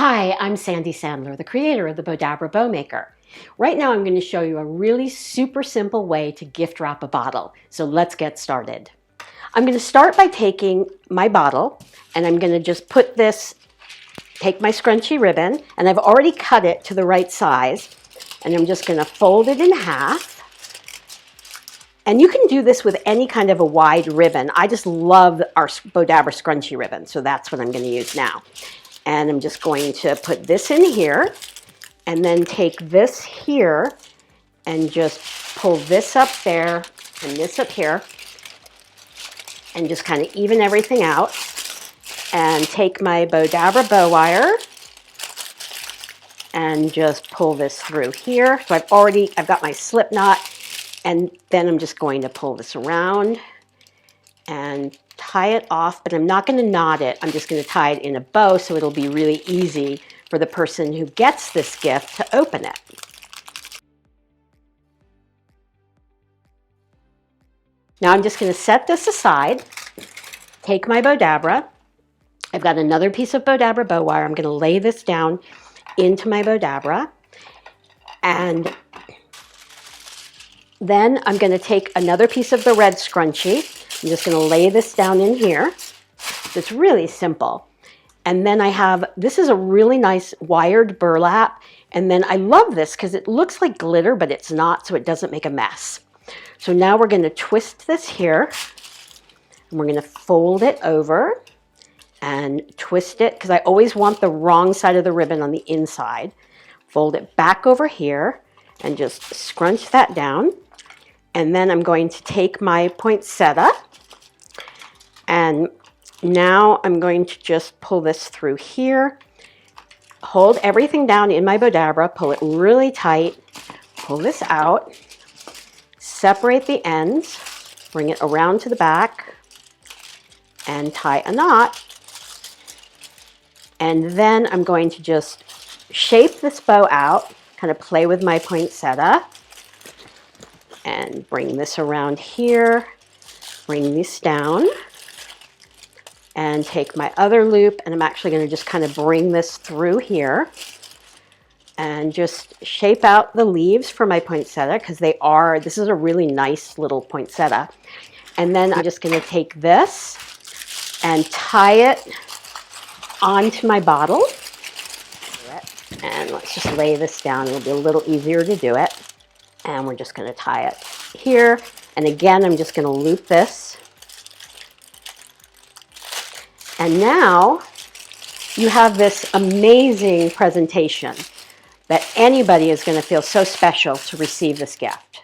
Hi, I'm Sandy Sandler, the creator of the Bowdabra Bow Maker. Right now I'm going to show you a really super simple way to gift wrap a bottle. So let's get started. I'm going to start by taking my bottle and I'm going to just take my scrunchy ribbon, and I've already cut it to the right size, and I'm just going to fold it in half. And you can do this with any kind of a wide ribbon. I just love our Bowdabra scrunchy ribbon, so that's what I'm going to use now. And I'm just going to put this in here and then take this here and just pull this up there and this up here and just kind of even everything out. And take my Bowdabra bow wire and just pull this through here. So I've got my slip knot, and then I'm just going to pull this around and tie it off, but I'm not going to knot it. I'm just going to tie it in a bow so it'll be really easy for the person who gets this gift to open it. Now I'm just going to set this aside, take my Bowdabra. I've got another piece of Bowdabra bow wire. I'm going to lay this down into my Bowdabra, and then I'm going to take another piece of the red scrunchie. I'm just going to lay this down in here. It's really simple. And then this is a really nice wired burlap. And then I love this because it looks like glitter, but it's not, so it doesn't make a mess. So now we're going to twist this here, and we're going to fold it over and twist it, because I always want the wrong side of the ribbon on the inside. Fold it back over here and just scrunch that down. And then I'm going to take my poinsettia, and now I'm going to just pull this through here, hold everything down in my Bowdabra, pull it really tight, pull this out, separate the ends, bring it around to the back, and tie a knot. And then I'm going to just shape this bow out, kind of play with my poinsettia, and bring this around here, bring this down, and take my other loop, and I'm actually going to just kind of bring this through here and just shape out the leaves for my poinsettia, because this is a really nice little poinsettia. And then I'm just going to take this and tie it onto my bottle. And let's just lay this down. It'll be a little easier to do it. And we're just going to tie it here. And again, I'm just going to loop this. And now you have this amazing presentation that anybody is going to feel so special to receive this gift.